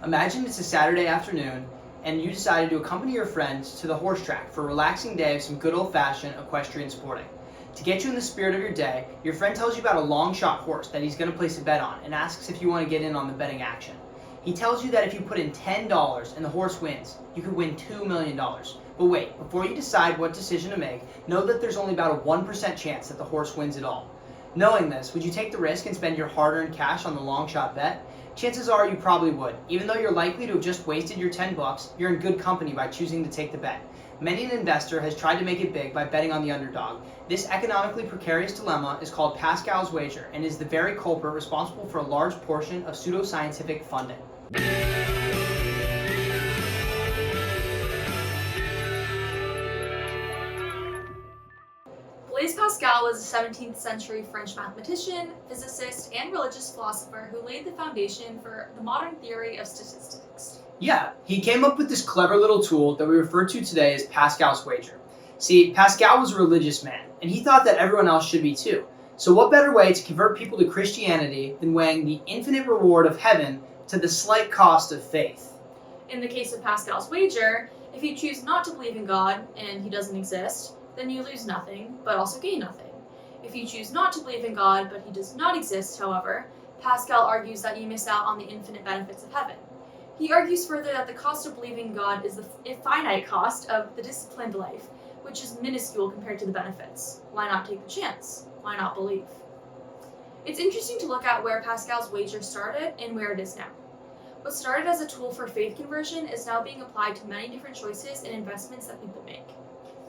Imagine it's a Saturday afternoon and you decided to accompany your friends to the horse track for a relaxing day of some good old-fashioned equestrian sporting. To get you in the spirit of your day, your friend tells you about a long shot horse that he's going to place a bet on and asks if you want to get in on the betting action. He tells you that if you put in $10 and the horse wins, you could win $2 million. But wait, before you decide what decision to make, know that there's only about a 1% chance that the horse wins it all. Knowing this, would you take the risk and spend your hard-earned cash on the long shot bet? Chances are you probably would. Even though you're likely to have just wasted your $10, you're in good company by choosing to take the bet. Many an investor has tried to make it big by betting on the underdog. This economically precarious dilemma is called Pascal's wager and is the very culprit responsible for a large portion of pseudoscientific funding. Blaise Pascal was a 17th century French mathematician, physicist, and religious philosopher who laid the foundation for the modern theory of statistics. Yeah, he came up with this clever little tool that we refer to today as Pascal's wager. See, Pascal was a religious man, and he thought that everyone else should be too. So what better way to convert people to Christianity than weighing the infinite reward of heaven to the slight cost of faith? In the case of Pascal's wager, if you choose not to believe in God and he doesn't exist, then you lose nothing, but also gain nothing. If you choose not to believe in God, but he does not exist, however, Pascal argues that you miss out on the infinite benefits of heaven. He argues further that the cost of believing in God is the finite cost of the disciplined life, which is minuscule compared to the benefits. Why not take the chance? Why not believe? It's interesting to look at where Pascal's wager started and where it is now. What started as a tool for faith conversion is now being applied to many different choices and investments that people make.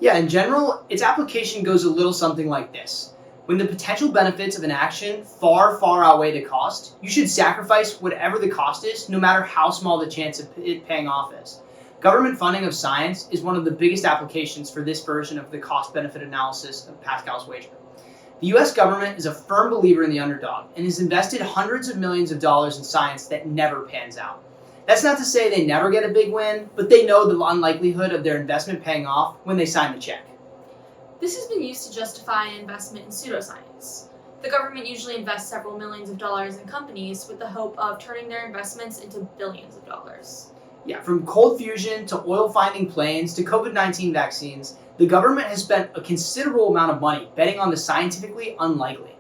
Yeah, in general, its application goes a little something like this. When the potential benefits of an action far, far outweigh the cost, you should sacrifice whatever the cost is, no matter how small the chance of it paying off is. Government funding of science is one of the biggest applications for this version of the cost-benefit analysis of Pascal's wager. The US government is a firm believer in the underdog and has invested hundreds of millions of dollars in science that never pans out. That's not to say they never get a big win, but they know the unlikelihood of their investment paying off when they sign the check. This has been used to justify an investment in pseudoscience. The government usually invests several millions of dollars in companies with the hope of turning their investments into billions of dollars. Yeah, from cold fusion to oil-finding planes to COVID-19 vaccines, the government has spent a considerable amount of money betting on the scientifically unlikely.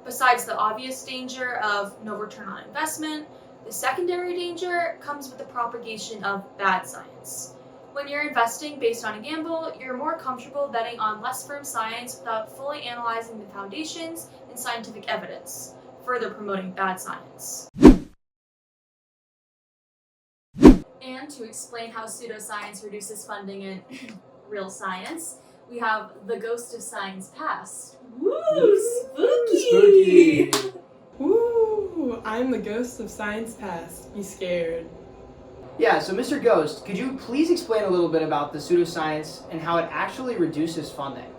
Besides the obvious danger of no return on investment, the secondary danger comes with the propagation of bad science. When you're investing based on a gamble, you're more comfortable betting on less firm science without fully analyzing the foundations and scientific evidence, further promoting bad science. And to explain how pseudoscience reduces funding in real science, we have the ghost of science past. Woo! Spooky! Woo! I'm the ghost of science past. Be scared. Yeah, so Mr. Ghost, could you please explain a little bit about the pseudoscience and how it actually reduces funding?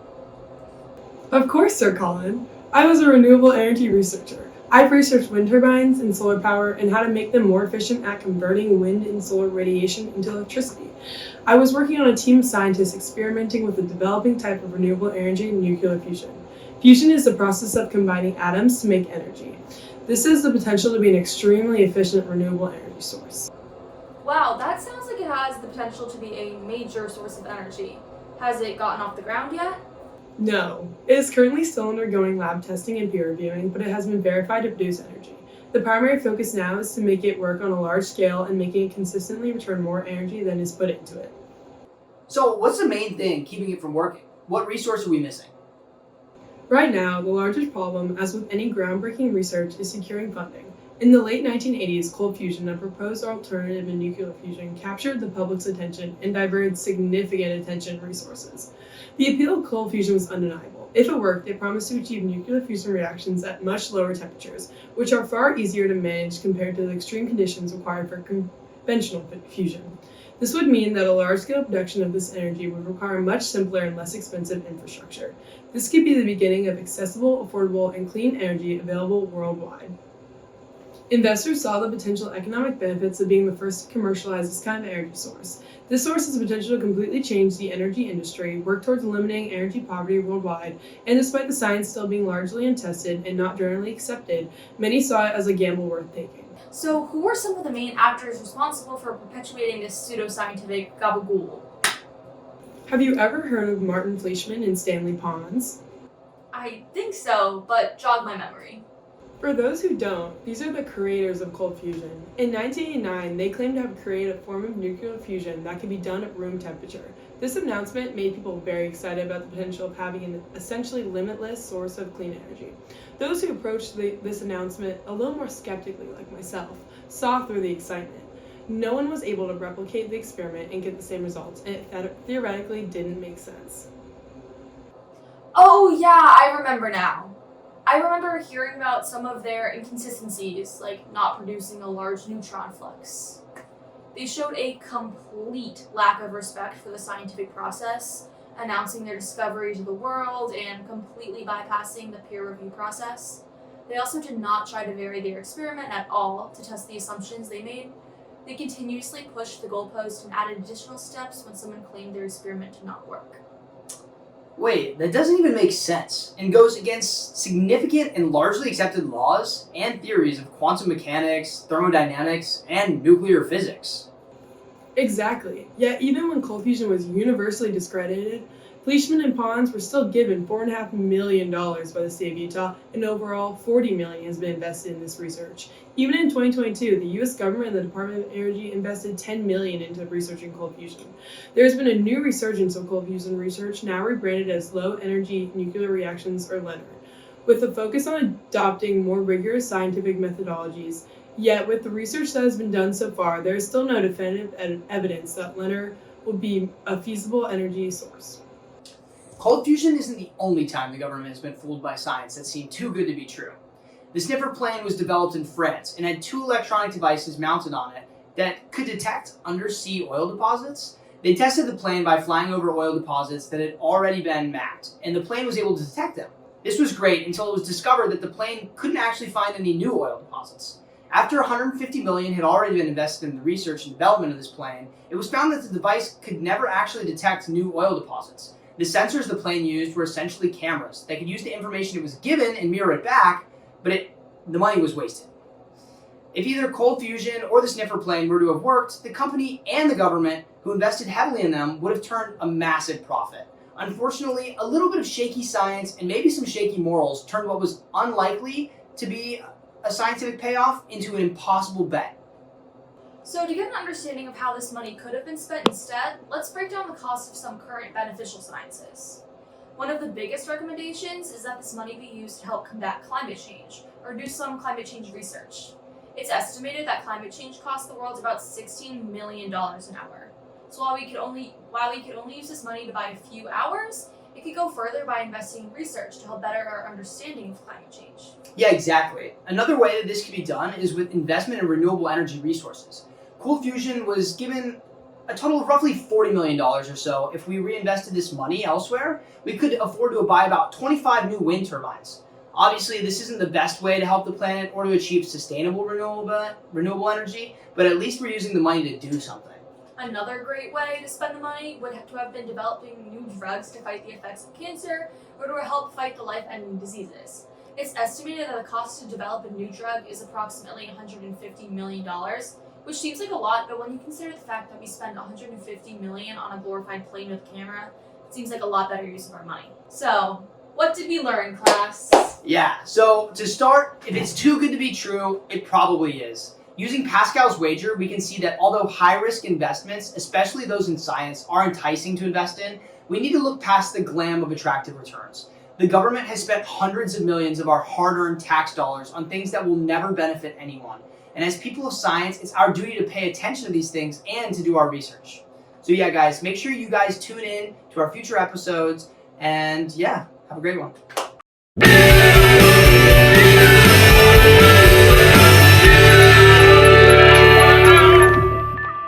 Of course, Sir Colin. I was a renewable energy researcher. I've researched wind turbines and solar power and how to make them more efficient at converting wind and solar radiation into electricity. I was working on a team of scientists experimenting with a developing type of renewable energy, nuclear fusion. Fusion is the process of combining atoms to make energy. This has the potential to be an extremely efficient renewable energy source. Wow, that sounds like it has the potential to be a major source of energy. Has it gotten off the ground yet? No. It is currently still undergoing lab testing and peer reviewing, but it has been verified to produce energy. The primary focus now is to make it work on a large scale and making it consistently return more energy than is put into it. So what's the main thing keeping it from working? What resource are we missing? Right now, the largest problem, as with any groundbreaking research, is securing funding. In the late 1980s, cold fusion, a proposed alternative in nuclear fusion, captured the public's attention and diverted significant attention and resources. The appeal of cold fusion was undeniable. If it worked, it promised to achieve nuclear fusion reactions at much lower temperatures, which are far easier to manage compared to the extreme conditions required for conventional fusion. This would mean that a large-scale production of this energy would require much simpler and less expensive infrastructure. This could be the beginning of accessible, affordable, and clean energy available worldwide. Investors saw the potential economic benefits of being the first to commercialize this kind of energy source. This source has the potential to completely change the energy industry, work towards eliminating energy poverty worldwide, and despite the science still being largely untested and not generally accepted, many saw it as a gamble worth taking. So who were some of the main actors responsible for perpetuating this pseudoscientific gabagool? Have you ever heard of Martin Fleischmann and Stanley Pons? I think so, but jog my memory. For those who don't, these are the creators of cold fusion. In 1989, they claimed to have created a form of nuclear fusion that could be done at room temperature. This announcement made people very excited about the potential of having an essentially limitless source of clean energy. Those who approached this announcement a little more skeptically, like myself, saw through the excitement. No one was able to replicate the experiment and get the same results, and it theoretically didn't make sense. Oh yeah, I remember now. I remember hearing about some of their inconsistencies, like not producing a large neutron flux. They showed a complete lack of respect for the scientific process, announcing their discovery to the world and completely bypassing the peer review process. They also did not try to vary their experiment at all to test the assumptions they made. They continuously pushed the goalpost and added additional steps when someone claimed their experiment did not work. Wait, that doesn't even make sense and goes against significant and largely accepted laws and theories of quantum mechanics, thermodynamics, and nuclear physics. Exactly. Yet even when cold fusion was universally discredited, Fleischmann and Pons were still given $4.5 million by the state of Utah, and overall $40 million has been invested in this research. Even in 2022, the U.S. government and the Department of Energy invested $10 million into researching cold fusion. There has been a new resurgence of cold fusion research, now rebranded as low-energy nuclear reactions, or LENR, with a focus on adopting more rigorous scientific methodologies. Yet, with the research that has been done so far, there is still no definitive evidence that LENR will be a feasible energy source. Cold fusion isn't the only time the government has been fooled by science that seemed too good to be true. The sniffer plane was developed in France and had 2 electronic devices mounted on it that could detect undersea oil deposits. They tested the plane by flying over oil deposits that had already been mapped, and the plane was able to detect them. This was great until it was discovered that the plane couldn't actually find any new oil deposits. After $150 million had already been invested in the research and development of this plane, it was found that the device could never actually detect new oil deposits. The sensors the plane used were essentially cameras that could use the information it was given and mirror it back, but the money was wasted. If either cold fusion or the sniffer plane were to have worked, the company and the government who invested heavily in them would have turned a massive profit. Unfortunately, a little bit of shaky science and maybe some shaky morals turned what was unlikely to be a scientific payoff into an impossible bet. So to get an understanding of how this money could have been spent instead, let's break down the cost of some current beneficial sciences. One of the biggest recommendations is that this money be used to help combat climate change, or do some climate change research. It's estimated that climate change costs the world about $16 million an hour. So while we could only use this money to buy a few hours, it could go further by investing in research to help better our understanding of climate change. Yeah, exactly. Another way that this could be done is with investment in renewable energy resources. Cold fusion was given a total of roughly $40 million or so. If we reinvested this money elsewhere, we could afford to buy about 25 new wind turbines. Obviously, this isn't the best way to help the planet or to achieve sustainable renewable energy, but at least we're using the money to do something. Another great way to spend the money would have to have been developing new drugs to fight the effects of cancer or to help fight the life-ending diseases. It's estimated that the cost to develop a new drug is approximately $150 million, which seems like a lot, but when you consider the fact that we spend $150 million on a glorified plane with a camera, it seems like a lot better use of our money. So, what did we learn, class? Yeah, so to start, if it's too good to be true, it probably is. Using Pascal's wager, we can see that although high-risk investments, especially those in science, are enticing to invest in, we need to look past the glam of attractive returns. The government has spent hundreds of millions of our hard-earned tax dollars on things that will never benefit anyone. And as people of science, it's our duty to pay attention to these things and to do our research. So yeah, guys, make sure you guys tune in to our future episodes, and yeah, have a great one.